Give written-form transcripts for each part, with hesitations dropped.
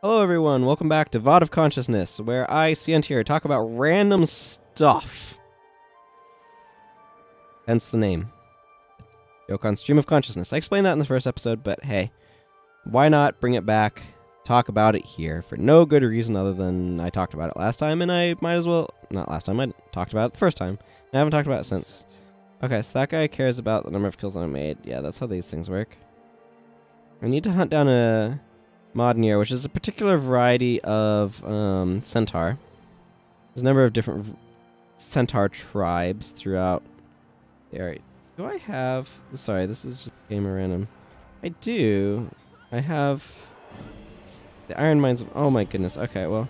Hello everyone, welcome back to VOD of Consciousness, where I, Sientir, talk about random stuff. Hence the name. Yokon's Stream of Consciousness. I explained that in the first episode, but hey, why not bring it back, talk about it here, for no good reason other than I talked about it last time, and I might as well... Not last time, I talked about it the first time, and I haven't talked about it since. Okay, so that guy cares about the number of kills that I made. Yeah, that's how these things work. I need to hunt down a... Modnir, which is a particular variety of centaur. There's a number of different centaur tribes throughout the area. Do I have... Sorry, this is just game random. I do. I have the iron mines of... Oh my goodness. Okay, well.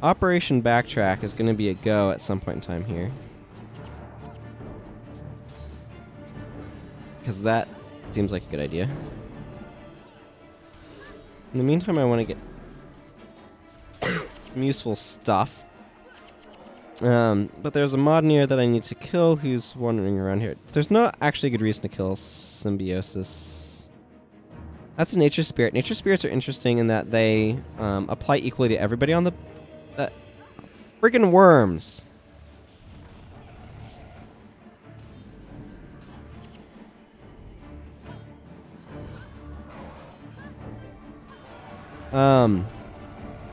Operation Backtrack is going to be a go at some point in time here. Because that seems like a good idea. In the meantime, I want to get some useful stuff. But there's a Modnir that I need to kill who's wandering around here. There's not actually a good reason to kill Symbiosis. That's a nature spirit. Nature spirits are interesting in that they apply equally to everybody on the... friggin' worms!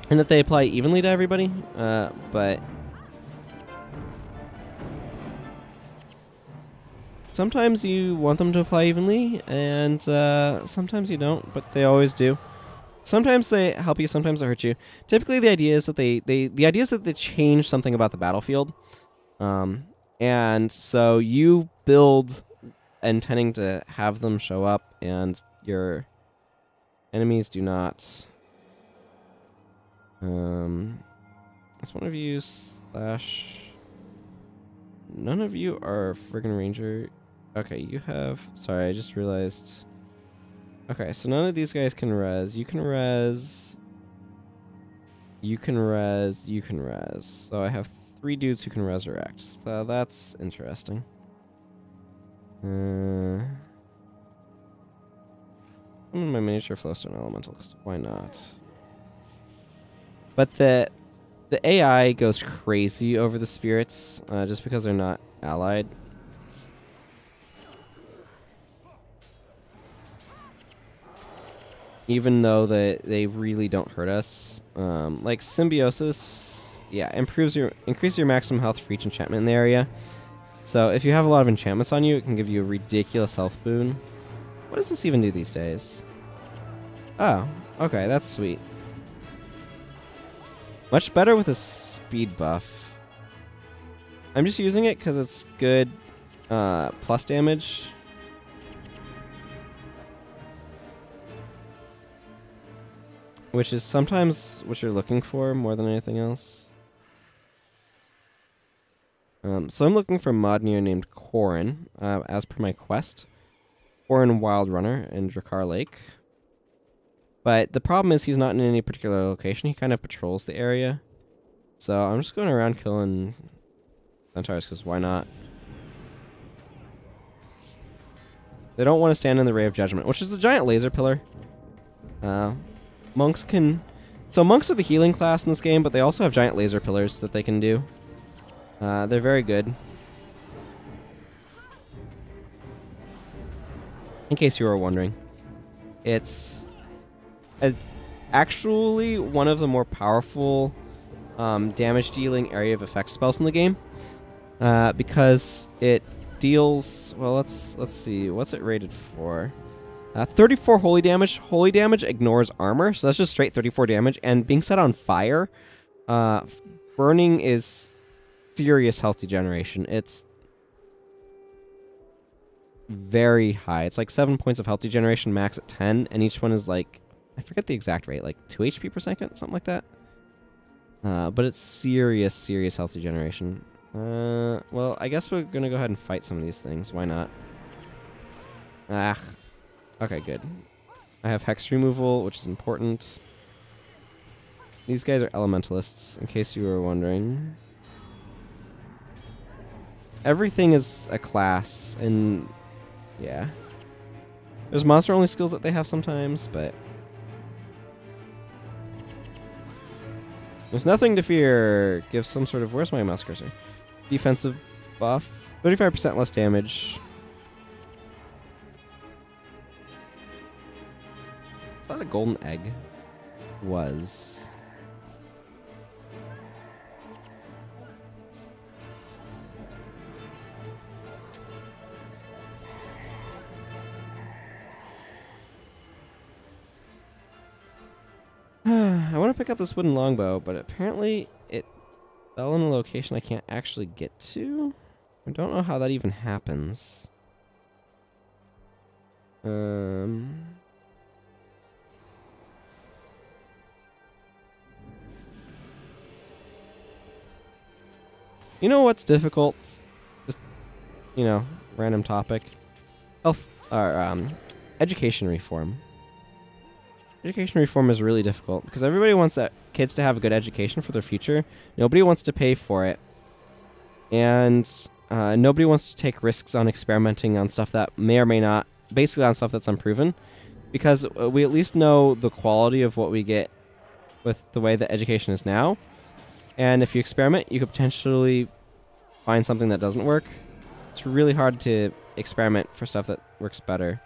And that they apply evenly to everybody, but sometimes you want them to apply evenly, and sometimes you don't, but they always do. Sometimes they help you, sometimes they hurt you. Typically, the idea is that they change something about the battlefield, and so you build intending to have them show up, and your enemies do not. It's one of you slash... None of you are friggin' ranger. Okay, you have... Sorry, I just realized... Okay, so none of these guys can res. You can res... You can res. You can res. So I have 3 dudes who can resurrect. So that's interesting. I'm in my miniature flowstone elemental, 'cause why not? But the AI goes crazy over the spirits just because they're not allied. Even though they really don't hurt us. Like Symbiosis, yeah, increase your maximum health for each enchantment in the area. So if you have a lot of enchantments on you, it can give you a ridiculous health boon. What does this even do these days? Oh, okay, that's sweet. Much better with a speed buff. I'm just using it because it's good plus damage. Which is sometimes what you're looking for more than anything else. So I'm looking for a Modnir named Corin, as per my quest. Corin Wild Runner in Drakkar Lake. But the problem is he's not in any particular location. He kind of patrols the area. So I'm just going around killing centaurs, because why not? They don't want to stand in the Ray of Judgment, which is a giant laser pillar. Monks can... So monks are the healing class in this game, but they also have giant laser pillars that they can do. They're very good. In case you were wondering. It's... actually one of the more powerful damage dealing area of effect spells in the game, because it deals, well, let's see, what's it rated for? 34 holy damage. Holy damage ignores armor, so that's just straight 34 damage, and being set on fire, burning is serious health degeneration. It's very high. It's like 7 points of health degeneration, max at 10, and each one is like, I forget the exact rate, like 2 HP per second, something like that. But it's serious, serious health regeneration. Well, I guess we're gonna go ahead and fight some of these things. Why not? Ah. Okay, good. I have hex removal, which is important. These guys are elementalists, in case you were wondering. Everything is a class, and yeah. There's monster-only skills that they have sometimes, but There's nothing to fear. Give some sort of... Where's my mouse cursor? Defensive buff. 35% less damage. Is that a golden egg? Was. I want to pick up this wooden longbow, but apparently it fell in a location I can't actually get to. I don't know how that even happens. You know what's difficult? Just, random topic. Health, or, education reform. Education reform is really difficult because everybody wants kids to have a good education for their future. Nobody wants to pay for it. And nobody wants to take risks on experimenting on stuff that may or may not, basically on stuff that's unproven. Because we at least know the quality of what we get with the way that education is now. And if you experiment, you could potentially find something that doesn't work. It's really hard to experiment for stuff that works better.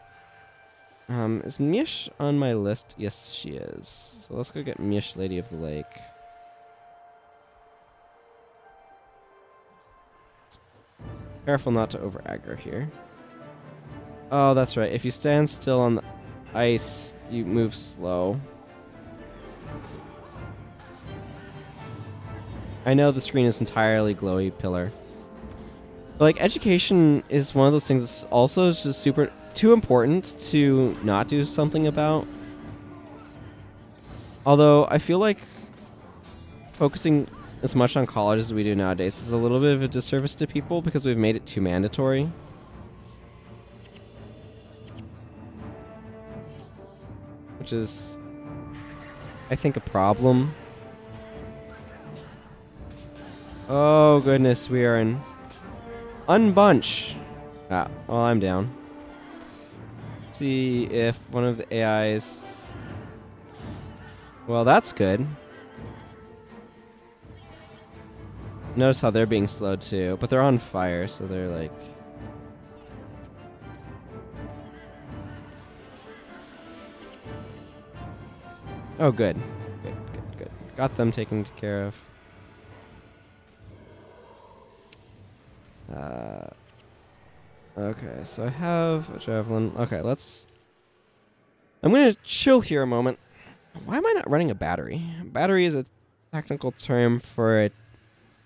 Is Mish on my list? Yes, she is. So let's go get Mish, Lady of the Lake. Careful not to over aggro here. Oh, that's right. If you stand still on the ice, you move slow. I know the screen is entirely glowy pillar. But, like, education is one of those things that's also just too important to not do something about. Although I feel like focusing as much on college as we do nowadays is a little bit of a disservice to people because we've made it too mandatory. Which is, I think, a problem. Oh goodness, we are in unbunch. Ah, well, I'm down. Let's see if one of the AIs... Well, that's good. Notice how they're being slowed too, but they're on fire, so they're like... Oh, good. Good, good, good. Got them taken care of. Okay, so I have a javelin. Okay, I'm gonna chill here a moment. Why am I not running a battery? Battery is a technical term for it,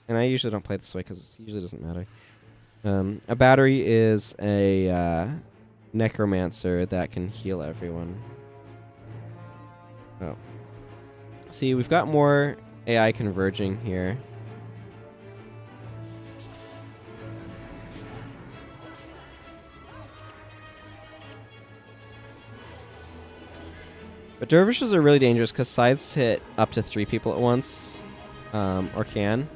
and I usually don't play it this way because it usually doesn't matter. A battery is a necromancer that can heal everyone. Oh. See, we've got more AI converging here. But dervishes are really dangerous because scythes hit up to 3 people at once, or can.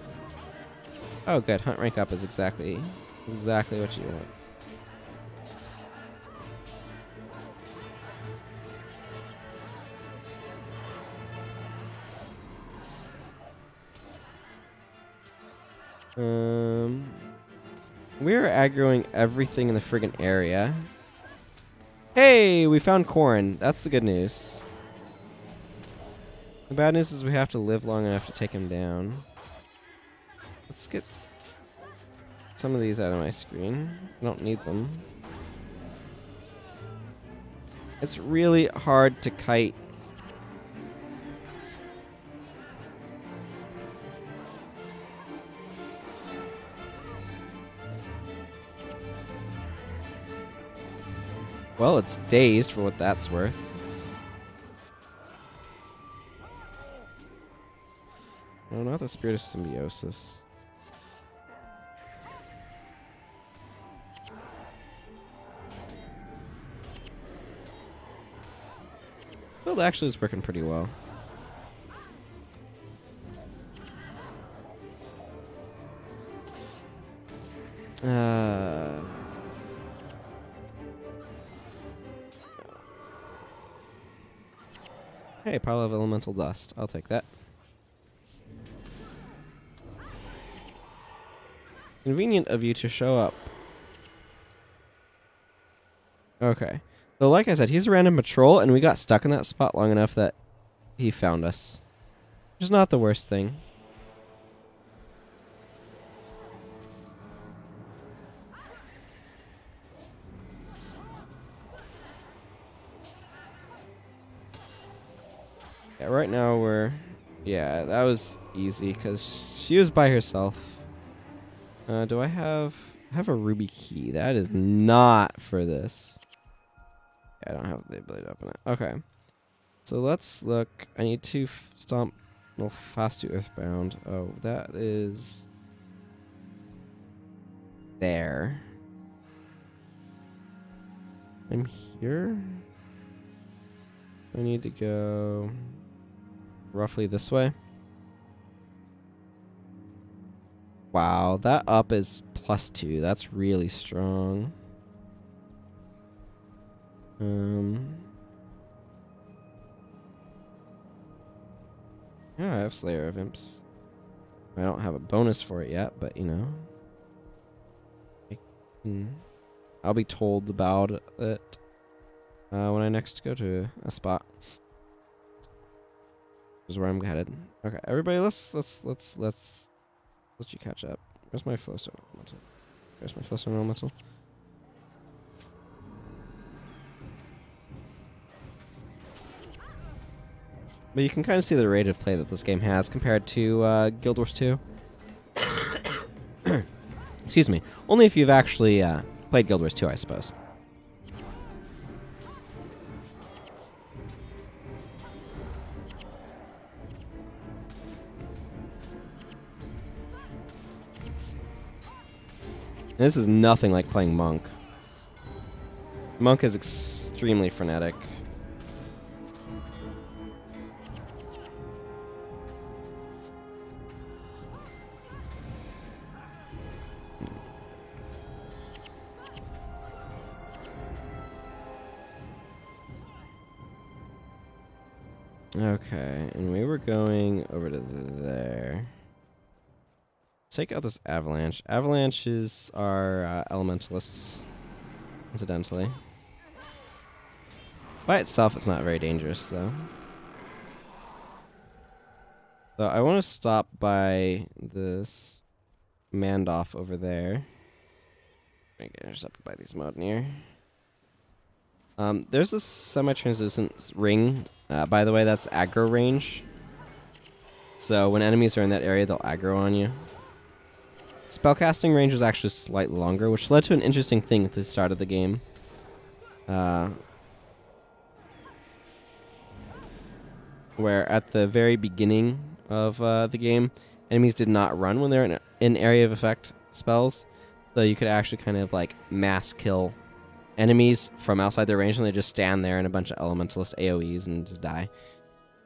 Oh, good. Hunt rank up is exactly what you want. We're aggroing everything in the friggin' area. Hey, we found Corrin. That's the good news. The bad news is we have to live long enough to take him down. Let's get some of these out of my screen. I don't need them. It's really hard to kite. Well, it's dazed for what that's worth. No, not the spirit of symbiosis. Build actually is working pretty well. Hey, pile of elemental dust. I'll take that. convenient of you to show up. Okay. So like I said, he's a random patrol, and we got stuck in that spot long enough that he found us. Which is not the worst thing. Yeah, right now we're... Yeah, that was easy, because she was by herself. Do I have... I have a ruby key. That is not for this. I don't have the ability to open it. Okay. So let's look. I need to stomp... No, fast to earthbound. Oh, that is... there. I'm here? I need to go... roughly this way. Wow, that up is +2. That's really strong. Yeah, I have Slayer of Imps. I don't have a bonus for it yet, but you know. I'll be told about it when I next go to a spot. This is where I'm headed. Okay, everybody, let's let you catch up. Where's my flowstone elemental? Where's my flowstone elemental? But you can kind of see the rate of play that this game has compared to Guild Wars 2. Excuse me. Only if you've actually played Guild Wars 2, I suppose. And this is nothing like playing Monk. Monk is extremely frenetic. Okay, and we were going over to there. Take out this avalanche. Avalanches are elementalists, incidentally. By itself, it's not very dangerous, though. So I want to stop by this Mandoff over there. I get intercepted by these Modnir. There's a semi-translucent ring. By the way, that's aggro range. So when enemies are in that area, they'll aggro on you. Spellcasting range is actually slightly longer, which led to an interesting thing at the start of the game. Where at the very beginning of the game, enemies did not run when they're in area of effect spells. So you could actually kind of like mass kill enemies from outside their range, and they just stand there in a bunch of elementalist AoEs and just die.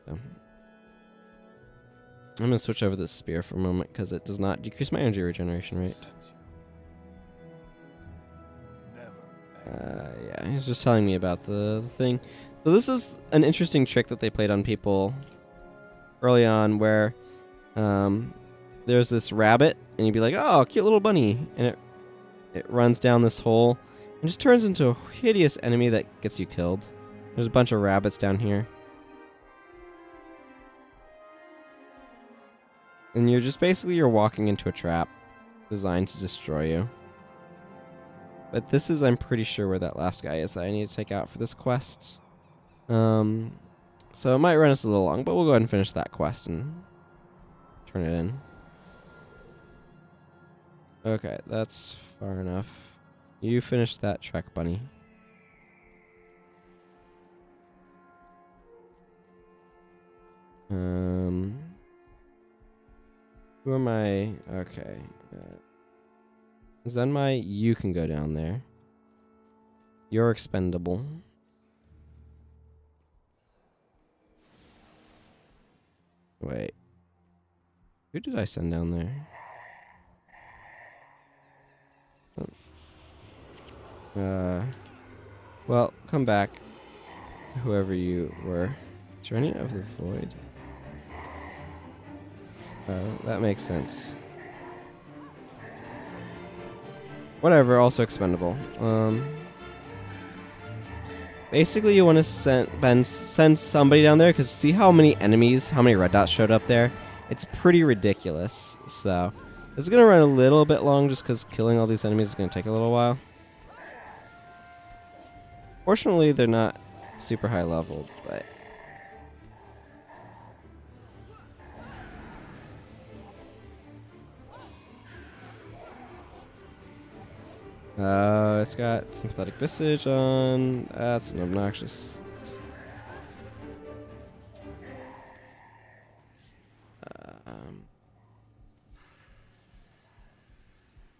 So I'm going to switch over this spear for a moment because it does not decrease my energy regeneration rate. Yeah, he's just telling me about the thing. So this is an interesting trick that they played on people early on where there's this rabbit, and you'd be like, oh, cute little bunny. And it runs down this hole and just turns into a hideous enemy that gets you killed. There's a bunch of rabbits down here. And you're just basically walking into a trap designed to destroy you. But this is, I'm pretty sure, where that last guy is that I need to take out for this quest. So it might run us a little long, but we'll go ahead and finish that quest and turn it in. Okay, that's far enough. You finished that trek, bunny. Who am I? Okay. Zenmai, you can go down there. You're expendable. Wait. Who did I send down there? Well, come back. Whoever you were. Journey of the Void. That makes sense. Whatever, also expendable. Basically, you want to send somebody down there, because see how many enemies, how many red dots showed up there? It's pretty ridiculous. So, this is going to run a little bit long, just because killing all these enemies is going to take a little while. Fortunately, they're not super high leveled, but... it's got sympathetic visage on. That's an obnoxious.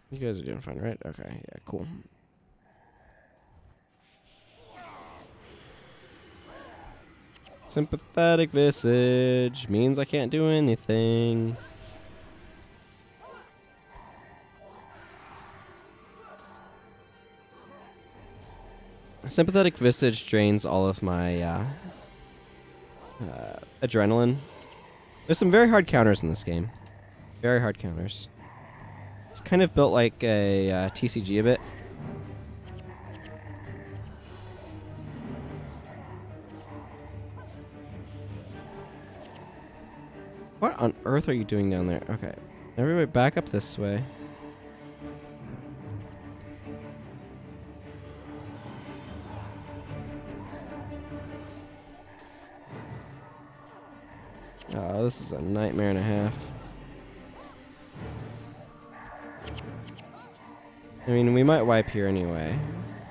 You guys are doing fine, right? Okay, yeah, cool. Sympathetic visage means I can't do anything. Sympathetic visage drains all of my adrenaline. There's some very hard counters in this game. Very hard counters. It's kind of built like a TCG a bit. What on earth are you doing down there? Okay. Everybody back up this way. Oh, this is a nightmare and a half. I mean, we might wipe here anyway.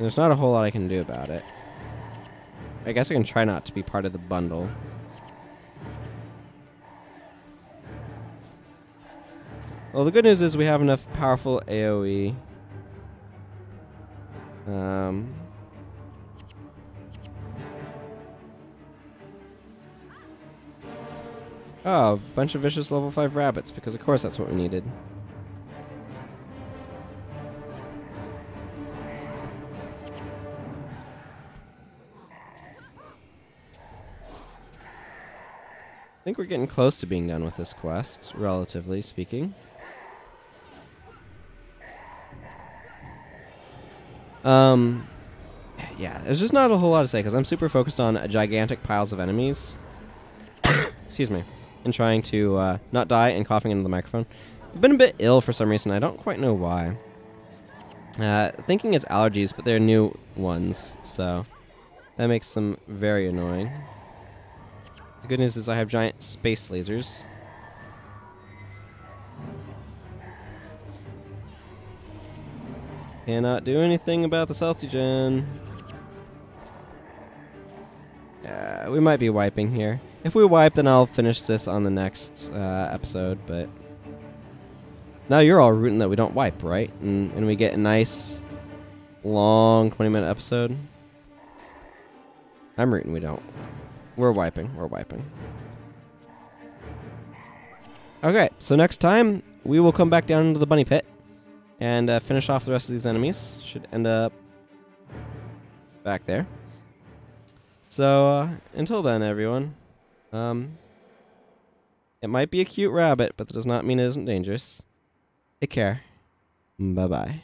There's not a whole lot I can do about it. I guess I can try not to be part of the bundle. Well, the good news is we have enough powerful AoE. Oh, a bunch of vicious level 5 rabbits, because of course that's what we needed. I think we're getting close to being done with this quest, relatively speaking. Yeah, there's just not a whole lot to say, because I'm super focused on gigantic piles of enemies. Excuse me. And trying to not die and coughing into the microphone. I've been a bit ill for some reason. I don't quite know why. Thinking it's allergies, but they're new ones, so that makes them very annoying. The good news is I have giant space lasers. Cannot do anything about the stealth gen. We might be wiping here. If we wipe, then I'll finish this on the next episode, but... Now you're all rooting that we don't wipe, right? And we get a nice, long 20-minute episode. I'm rooting we don't. We're wiping. We're wiping. Okay, so next time, we will come back down into the bunny pit and finish off the rest of these enemies. Should end up back there. So, until then, everyone. It might be a cute rabbit, but that does not mean it isn't dangerous. Take care. Bye-bye.